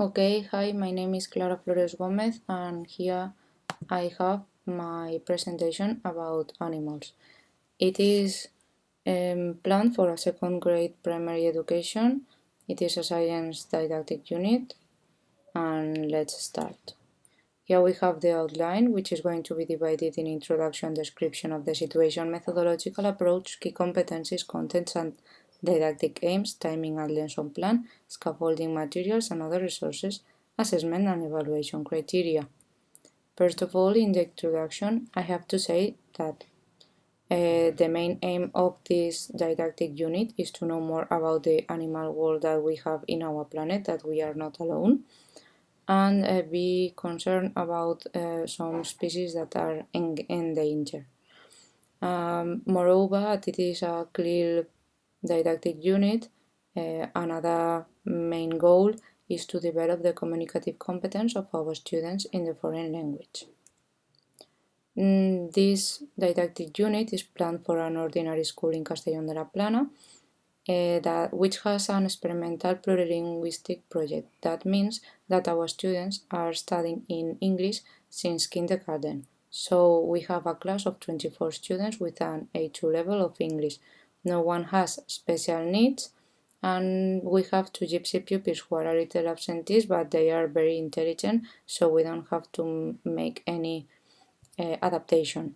Okay, hi, my name is Clara Flores Gomez, and here I have my presentation about animals. It is planned for a second grade primary education. It is a science didactic unit, and let's start. Here we have the outline, which is going to be divided in introduction, description of the situation, methodological approach, key competencies, contents, and didactic aims, timing and lesson plan, scaffolding materials and other resources, assessment and evaluation criteria. First of all, in the introduction, I have to say that the main aim of this didactic unit is to know more about the animal world that we have in our planet, that we are not alone, and be concerned about some species that are in danger. Moreover, it is a clear didactic unit. Another main goal is to develop the communicative competence of our students in the foreign language. This didactic unit is planned for an ordinary school in Castellón de la Plana, which has an experimental plurilinguistic project. That means that our students are studying in English since kindergarten. So we have a class of 24 students with an A2 level of English. No one has special needs, and we have two gypsy pupils who are a little absentees, but they are very intelligent, so we don't have to make any adaptation.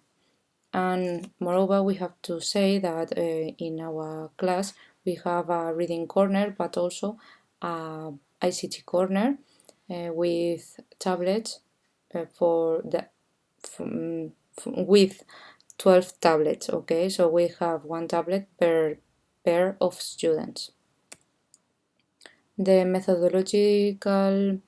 And moreover, we have to say that in our class we have a reading corner, but also a ICT corner with tablets with 12 tablets. Okay, so we have one tablet per pair of students. The methodological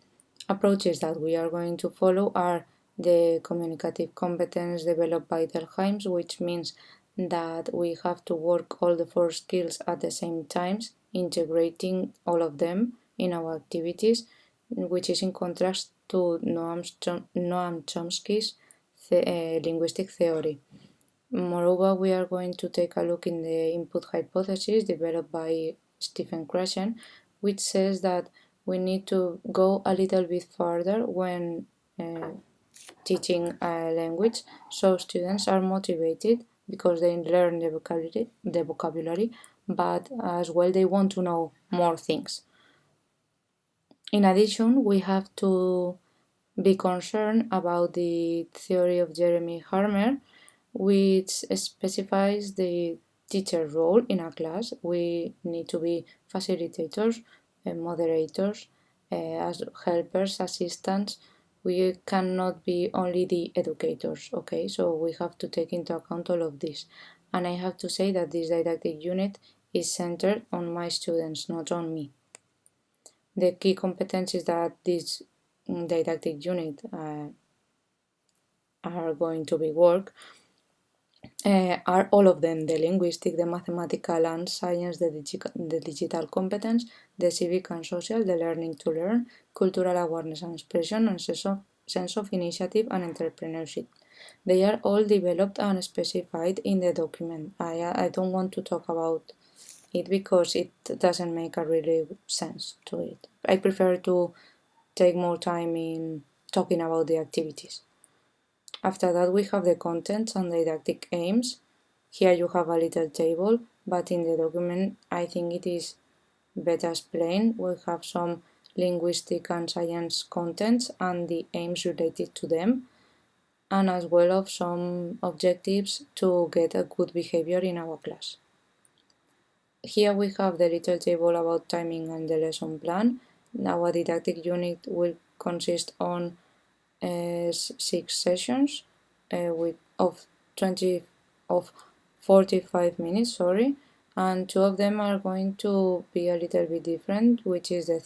approaches that we are going to follow are the communicative competence developed by Delheims, which means that we have to work all the 4 skills at the same time, integrating all of them in our activities, which is in contrast to Noam Chomsky's linguistic theory. Moreover, we are going to take a look in the input hypothesis developed by Stephen Krashen, which says that we need to go a little bit further when teaching a language, so students are motivated because they learn the vocabulary, but as well they want to know more things. In addition, we have to be concerned about the theory of Jeremy Harmer, which specifies the teacher role in a class. We need to be facilitators, moderators, as helpers, assistants. We cannot be only the educators, okay? So we have to take into account all of this. And I have to say that this didactic unit is centered on my students, not on me. The key competencies that this didactic unit are going to be work are all of them: the linguistic, the mathematical and science, the digital competence, the civic and social, the learning to learn, cultural awareness and expression, and sense of initiative and entrepreneurship. They are all developed and specified in the document. I don't want to talk about it because it doesn't make a really sense to it. I prefer to take more time in talking about the activities. After that, we have the contents and didactic aims. Here you have a little table, but in the document I think it is better explained. We have some linguistic and science contents and the aims related to them, and as well of some objectives to get a good behavior in our class. Here we have the little table about timing and the lesson plan. Our didactic unit will consist on 6 sessions of 45 minutes, and 2 of them are going to be a little bit different, which is the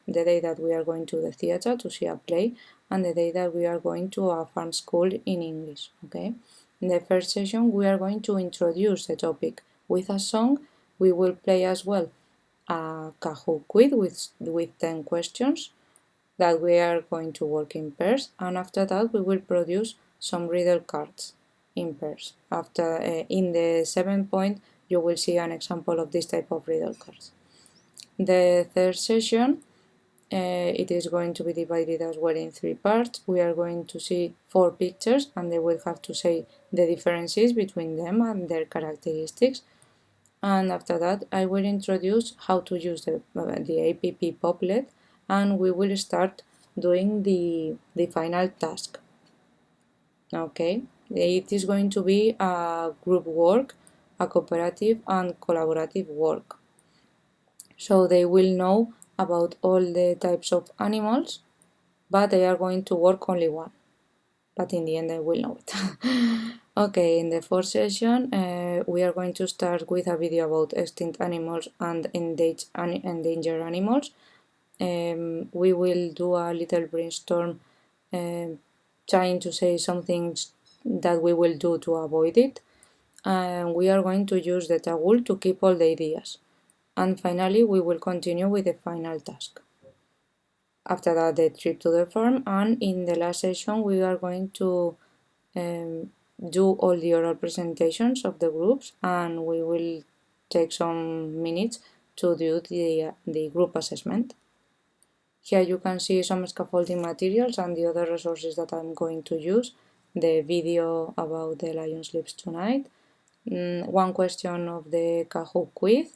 day that we are going to the theater to see a play, and the day that we are going to a fun school in English. Okay. In the first session, we are going to introduce the topic with a song. We will play as well a Kahoot quiz with 10 questions that we are going to work in pairs, and after that we will produce some riddle cards in pairs. After in the 7th point you will see an example of this type of riddle cards. The third session it is going to be divided as well in 3 parts. We are going to see 4 pictures, and they will have to say the differences between them and their characteristics. And after that, I will introduce how to use the APP Popplet, and we will start doing the final task. Okay, it is going to be a group work, a cooperative and collaborative work. So they will know about all the types of animals, but they are going to work only one. But in the end, they will know it. Okay, in the fourth session, we are going to start with a video about extinct animals and endangered animals. We will do a little brainstorm trying to say some things that we will do to avoid it. And we are going to use the taggle to keep all the ideas. And finally, we will continue with the final task. After that, the trip to the farm, and in the last session, we are going to do all the oral presentations of the groups, and we will take some minutes to do the group assessment. Here you can see some scaffolding materials and the other resources that I'm going to use. The video about the lion sleeps tonight, one question of the Kahoot quiz,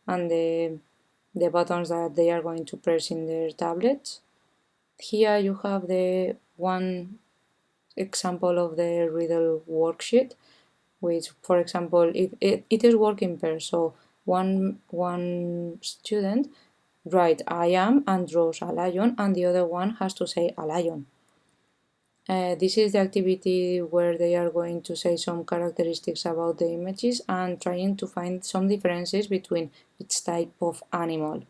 and the buttons that they are going to press in their tablets. Here you have the one example of the riddle worksheet, which, for example, it is work in pairs. So one student writes I am and draws a lion, and the other one has to say a lion. This is the activity where they are going to say some characteristics about the images and trying to find some differences between each type of animal.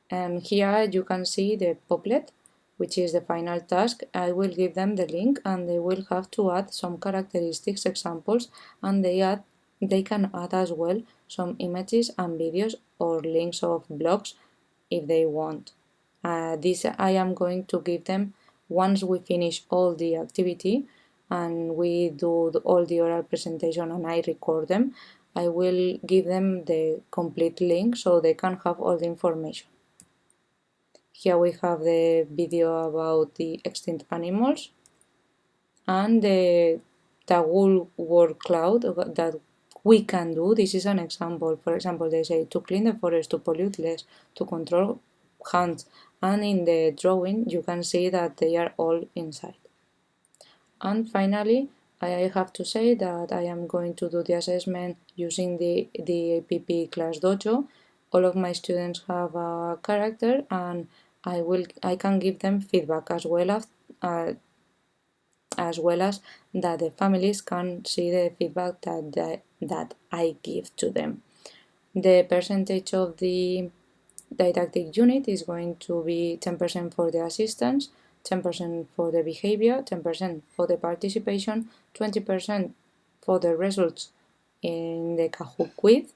Here you can see the Popplet, which is the final task. I will give them the link, and they will have to add some characteristics examples, and they can add as well some images and videos or links of blogs if they want. This I am going to give them once we finish all the activity and we do all the oral presentation and I record them. I will give them the complete link so they can have all the information. Here we have the video about the extinct animals and the taggle word cloud that we can do. This is an example. For example, they say to clean the forest, to pollute less, to control hunts, and in the drawing you can see that they are all inside. And finally, I have to say that I am going to do the assessment using the APP class dojo. All of my students have a character, and I can give them feedback as well as that the families can see the feedback that I give to them. The percentage of the didactic unit is going to be 10% for the assistance, 10% for the behavior, 10% for the participation, 20% for the results in the Kahoot quiz,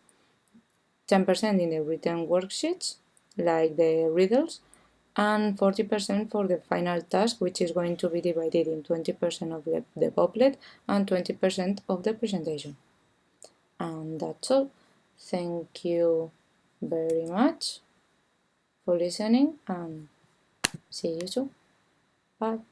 10% in the written worksheets, like the riddles, and 40% for the final task, which is going to be divided in 20% of the Popplet and 20% of the presentation. And that's all. Thank you very much for listening, and see you soon. Bye.